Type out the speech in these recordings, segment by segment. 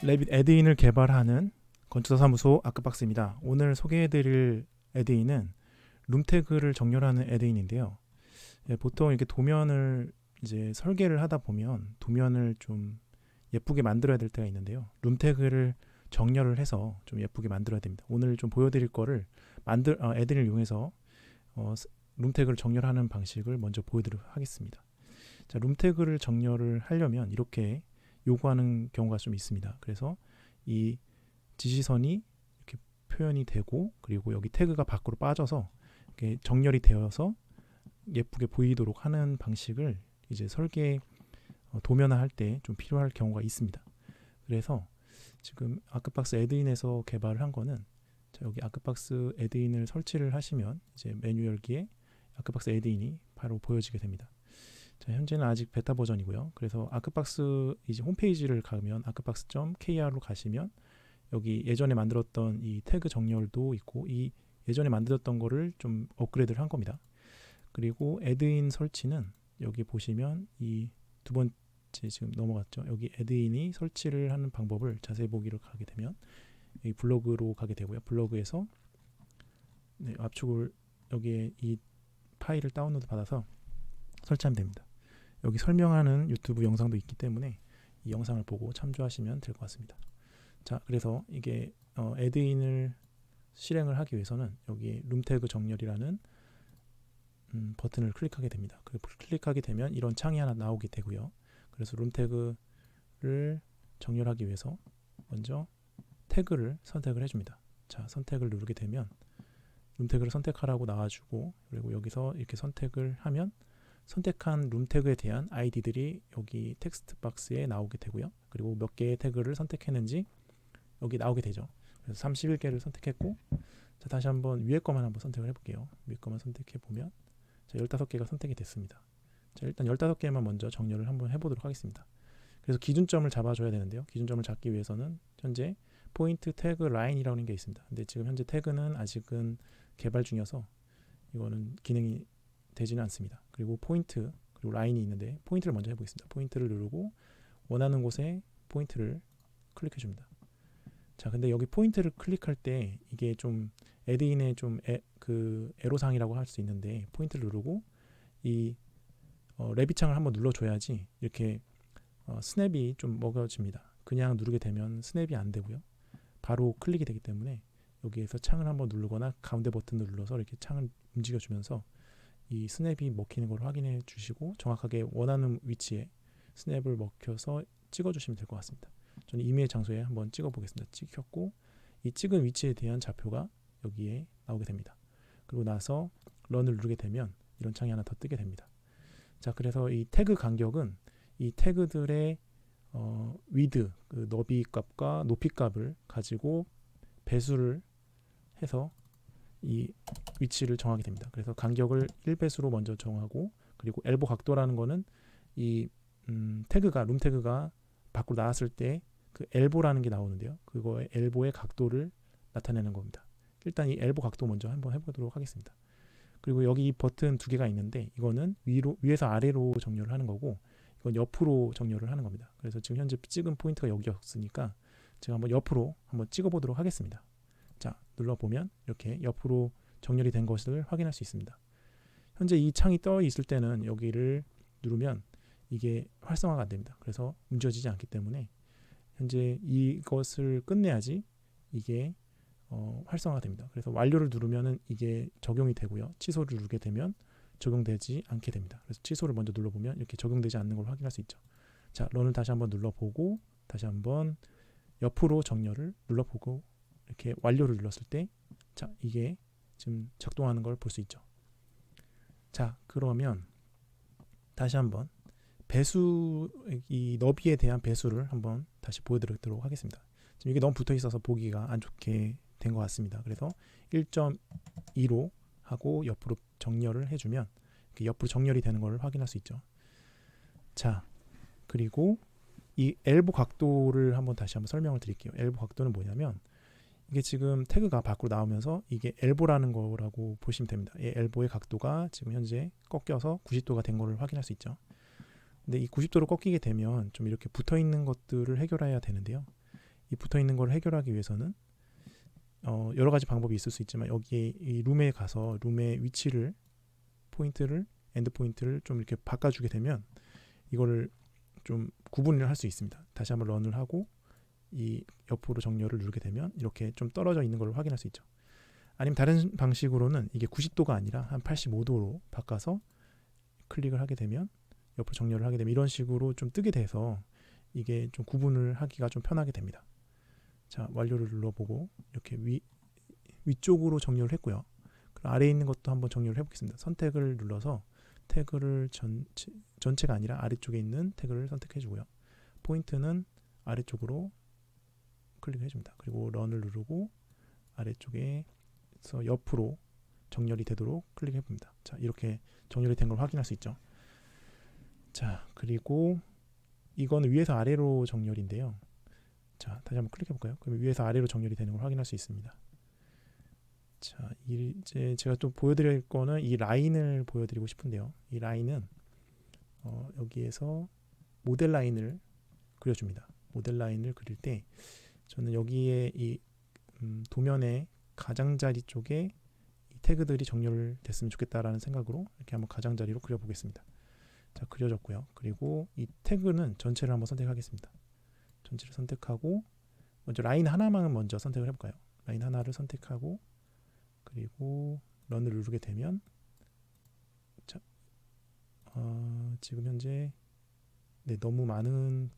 레빗 애드인을 개발하는 건축사무소 아크박스입니다. 오늘 소개해드릴 애드인은 룸태그를 정렬하는 애드인인데요. 보통 이렇게 도면을 이제 설계를 하다 보면 도면을 좀 예쁘게 만들어야 될 때가 있는데요. 룸태그를 정렬을 해서 좀 예쁘게 만들어야 됩니다. 오늘 좀 보여드릴 거를 애드인을 이용해서 어, 룸태그를 정렬하는 방식을 먼저 보여드리도록 하겠습니다. 자, 룸태그를 정렬을 하려면 이렇게 요구하는 경우가 좀 있습니다. 그래서 이 지시선이 이렇게 표현이 되고, 그리고 여기 태그가 밖으로 빠져서 이렇게 정렬이 되어서 예쁘게 보이도록 하는 방식을 이제 설계 도면화할 때 좀 필요할 경우가 있습니다. 그래서 지금 아크박스 애드인에서 개발을 한 거는, 자, 여기 아크박스 애드인을 설치를 하시면 이제 메뉴 열기에 아크박스 애드인이 바로 보여지게 됩니다. 자, 현재는 아직 베타 버전이고요. 그래서 아크박스 이제 홈페이지를 가면 아크박스.kr로 가시면 여기 예전에 만들었던 이 태그 정렬도 있고, 이 예전에 만들었던 거를 좀 업그레이드를 한 겁니다. 그리고 애드인 설치는 여기 보시면 이 두 번째 지금 넘어갔죠. 여기 애드인이 설치를 하는 방법을 자세히 보기로 가게 되면 여기 블로그로 가게 되고요. 블로그에서 압축을 여기에 이 파일을 다운로드 받아서 설치하면 됩니다. 여기 설명하는 유튜브 영상도 있기 때문에 이 영상을 보고 참조하시면 될 것 같습니다. 자, 그래서 이게 애드인을 실행을 하기 위해서는 여기 룸태그 정렬이라는 버튼을 클릭하게 됩니다. 클릭하게 되면 이런 창이 하나 나오게 되고요. 그래서 룸태그를 정렬하기 위해서 먼저 태그를 선택을 해줍니다. 자, 선택을 누르게 되면 룸태그를 선택하라고 나와주고, 그리고 여기서 이렇게 선택을 하면 선택한 룸태그에 대한 아이디들이 여기 텍스트 박스에 나오게 되고요. 그리고 몇 개의 태그를 선택했는지 여기 나오게 되죠. 그래서 31개를 선택했고, 자, 다시 한번 위에 거만 한번 선택을 해볼게요. 위에 거만 선택해 보면 자, 15개가 선택이 됐습니다. 자, 일단 15개만 먼저 정렬을 한번 해보도록 하겠습니다. 그래서 기준점을 잡아줘야 되는데요. 기준점을 잡기 위해서는 현재 포인트 태그 라인이라는 게 있습니다. 근데 지금 현재 태그는 아직은 개발 중이어서 이거는 기능이 되지는 않습니다. 그리고 포인트 그리고 라인이 있는데 포인트를 먼저 해보겠습니다. 포인트를 누르고 원하는 곳에 포인트를 클릭해 줍니다. 자, 근데 여기 포인트를 클릭할 때 이게 좀 애드인의 좀 애로사항이라고 할 수 있는데, 포인트를 누르고 이 레빗 창을 한번 눌러줘야지 이렇게 스냅이 좀 먹어집니다. 그냥 누르게 되면 스냅이 안 되고요. 바로 클릭이 되기 때문에 여기에서 창을 한번 누르거나 가운데 버튼을 눌러서 이렇게 창을 움직여주면서 이 스냅이 먹히는 걸 확인해 주시고 정확하게 원하는 위치에 스냅을 먹혀서 찍어주시면 될 것 같습니다. 저는 임의의 장소에 한번 찍어 보겠습니다. 찍혔고 이 찍은 위치에 대한 좌표가 여기에 나오게 됩니다. 그리고 나서 런을 누르게 되면 이런 창이 하나 더 뜨게 됩니다. 자, 그래서 이 태그 간격은 이 태그들의 위드, 그 너비 값과 높이 값을 가지고 배수를 해서 이 위치를 정하게 됩니다. 그래서 간격을 1배수로 먼저 정하고, 그리고 엘보 각도라는 거는 이 태그가 룸 태그가 밖으로 나왔을 때 그 엘보라는 게 나오는데요. 그거의 엘보의 각도를 나타내는 겁니다. 일단 이 엘보 각도 먼저 한번 해보도록 하겠습니다. 그리고 여기 이 버튼 두 개가 있는데 이거는 위에서 아래로 정렬을 하는 거고, 이건 옆으로 정렬을 하는 겁니다. 그래서 지금 현재 찍은 포인트가 여기였으니까 제가 한번 옆으로 한번 찍어보도록 하겠습니다. 자, 눌러보면 이렇게 옆으로 정렬이 된 것을 확인할 수 있습니다. 현재 이 창이 떠 있을 때는 여기를 누르면 이게 활성화가 안 됩니다. 그래서 움직여지지 않기 때문에 현재 이것을 끝내야지 이게 활성화가 됩니다. 그래서 완료를 누르면은 이게 적용이 되고요. 취소를 누르게 되면 적용되지 않게 됩니다. 그래서 취소를 먼저 눌러보면 이렇게 적용되지 않는 걸 확인할 수 있죠. 자, 런을 다시 한번 눌러보고 다시 한번 옆으로 정렬을 눌러보고 이렇게 완료를 눌렀을 때, 자, 이게 지금 작동하는 걸 볼 수 있죠. 자, 그러면 다시 한번 배수, 이 너비에 대한 배수를 한번 다시 보여드리도록 하겠습니다. 지금 이게 너무 붙어 있어서 보기가 안 좋게 된 것 같습니다. 그래서 1.2로 하고 옆으로 정렬을 해주면 이렇게 옆으로 정렬이 되는 걸 확인할 수 있죠. 자, 그리고 이 엘보 각도를 한번 다시 한번 설명을 드릴게요. 엘보 각도는 뭐냐면 이게 지금 태그가 밖으로 나오면서 이게 엘보라는 거라고 보시면 됩니다. 이 엘보의 각도가 지금 현재 꺾여서 90도가 된 거를 확인할 수 있죠. 근데 이 90도로 꺾이게 되면 좀 이렇게 붙어 있는 것들을 해결해야 되는데요. 이 붙어 있는 걸 해결하기 위해서는 여러 가지 방법이 있을 수 있지만 여기에 이 룸에 가서 룸의 위치를 포인트를 엔드 포인트를 좀 이렇게 바꿔주게 되면 이거를 좀 구분을 할 수 있습니다. 다시 한번 런을 하고 이 옆으로 정렬을 누르게 되면 이렇게 좀 떨어져 있는 걸 확인할 수 있죠. 아니면 다른 방식으로는 이게 90도가 아니라 한 85도로 바꿔서 클릭을 하게 되면 옆으로 정렬을 하게 되면 이런 식으로 좀 뜨게 돼서 이게 좀 구분을 하기가 좀 편하게 됩니다. 자, 완료를 눌러보고 이렇게 위쪽으로 정렬을 했고요. 그럼 아래에 있는 것도 한번 정렬을 해보겠습니다. 선택을 눌러서 태그를 전체가 아니라 아래쪽에 있는 태그를 선택해 주고요. 포인트는 아래쪽으로 클릭해 줍니다. 그리고 런을 누르고 아래쪽에서 옆으로 정렬이 되도록 클릭해 봅니다. 자, 이렇게 정렬이 된 걸 확인할 수 있죠. 자, 그리고 이거는 위에서 아래로 정렬인데요. 자, 다시 한번 클릭해 볼까요? 그럼 위에서 아래로 정렬이 되는 걸 확인할 수 있습니다. 자, 이제 제가 또 보여드릴 거는 이 라인을 보여드리고 싶은데요. 이 라인은 여기에서 모델 라인을 그려줍니다. 모델 라인을 그릴 때 저는 여기에 이 도면의 가장자리 쪽에 이 태그들이 정렬됐으면 좋겠다라는 생각으로 이렇게 한번 가장자리로 그려보겠습니다. 자, 그려졌고요. 그리고 이 태그는 전체를 한번 선택하겠습니다. 전체를 선택하고 먼저 라인 하나만 먼저 선택을 해볼까요? 라인 하나를 선택하고 그리고 런을 누르게 되면 자, 지금 현재 너무 많은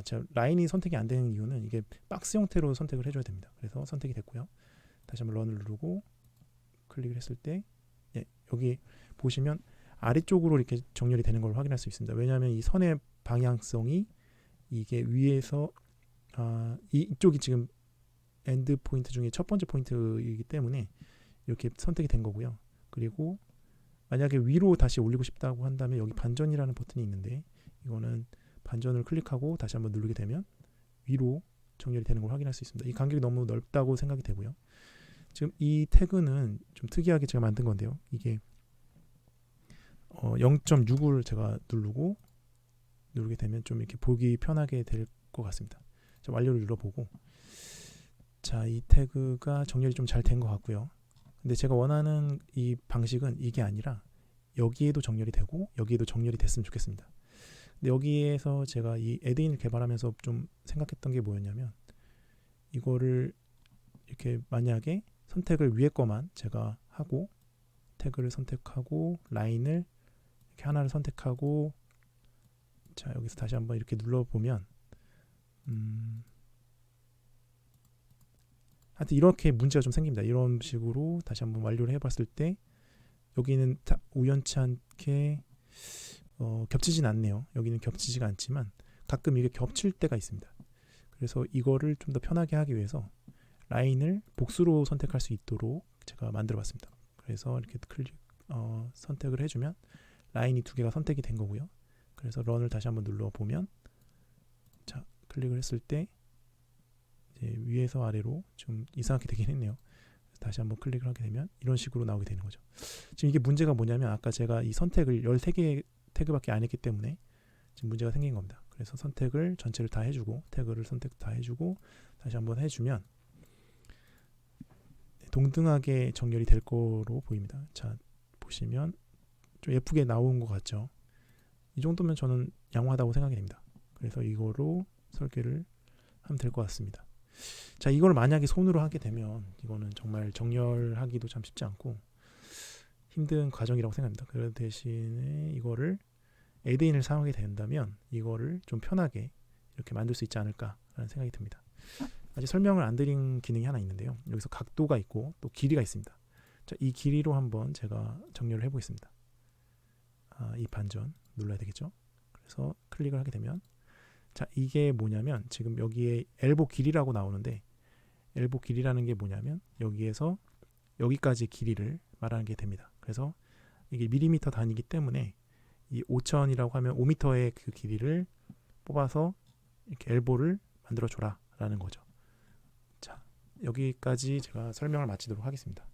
자, 라인이 선택이 안 되는 이유는 이게 박스 형태로 선택을 해줘야 됩니다. 그래서 선택이 됐고요. 다시 한번 런을 누르고 클릭을 했을 때 여기 보시면 아래쪽으로 이렇게 정렬이 되는 걸 확인할 수 있습니다. 왜냐하면 이 선의 방향성이 이게 위에서 이쪽이 지금 엔드 포인트 중에 첫 번째 포인트이기 때문에 이렇게 선택이 된 거고요. 그리고 만약에 위로 다시 올리고 싶다고 한다면 여기 반전이라는 버튼이 있는데 이거는 반전을 클릭하고 다시 한번 누르게 되면 위로 정렬이 되는 걸 확인할 수 있습니다. 이 간격이 너무 넓다고 생각이 되고요. 지금 이 태그는 좀 특이하게 제가 만든 건데요. 이게 0.6을 제가 누르게 되면 좀 이렇게 보기 편하게 될 것 같습니다. 자, 완료를 눌러보고 자, 이 태그가 정렬이 좀 잘 된 것 같고요. 근데 제가 원하는 이 방식은 이게 아니라 여기에도 정렬이 되고 여기에도 정렬이 됐으면 좋겠습니다. 근데 여기에서 제가 이 애드인을 개발하면서 좀 생각했던 게 뭐였냐면 이거를 이렇게 만약에 선택을 위에 거만 제가 하고 태그를 선택하고 라인을 이렇게 하나를 선택하고 자, 여기서 다시 한번 이렇게 눌러보면 하여튼 이렇게 문제가 좀 생깁니다. 이런 식으로 다시 한번 완료를 해봤을 때 여기는 우연치 않게 겹치진 않네요. 여기는 겹치지가 않지만 가끔 이게 겹칠 때가 있습니다. 그래서 이거를 좀 더 편하게 하기 위해서 라인을 복수로 선택할 수 있도록 제가 만들어 봤습니다. 그래서 이렇게 선택을 해주면 라인이 두 개가 선택이 된 거고요. 그래서 런을 다시 한번 눌러보면 자, 클릭을 했을 때 이제 위에서 아래로 좀 이상하게 되긴 했네요. 다시 한번 클릭을 하게 되면 이런 식으로 나오게 되는 거죠. 지금 이게 문제가 뭐냐면 아까 제가 이 선택을 13개 태그밖에 안 했기 때문에 지금 문제가 생긴 겁니다. 그래서 선택을 전체를 다 해주고 태그를 선택 다 해주고 다시 한번 해주면 동등하게 정렬이 될 거로 보입니다. 자, 보시면 좀 예쁘게 나온 것 같죠. 이 정도면 저는 양호하다고 생각이 됩니다. 그래서 이거로 설계를 하면 될 것 같습니다. 자, 이걸 만약에 손으로 하게 되면 이거는 정말 정렬하기도 참 쉽지 않고 힘든 과정이라고 생각합니다. 그 대신에 이거를 애드인을 사용하게 된다면 이거를 좀 편하게 이렇게 만들 수 있지 않을까라는 생각이 듭니다. 아직 설명을 안 드린 기능이 하나 있는데요. 여기서 각도가 있고 또 길이가 있습니다. 자, 이 길이로 한번 제가 정렬을 해보겠습니다. 이 반전 눌러야 되겠죠. 그래서 클릭을 하게 되면 자, 이게 뭐냐면 지금 여기에 엘보 길이라고 나오는데 엘보 길이라는 게 뭐냐면 여기에서 여기까지 길이를 말하는 게 됩니다. 그래서 이게 밀리미터 단위이기 때문에 이 5000이라고 하면 5m의 그 길이를 뽑아서 이렇게 엘보를 만들어 줘라 라는 거죠. 자, 여기까지 제가 설명을 마치도록 하겠습니다.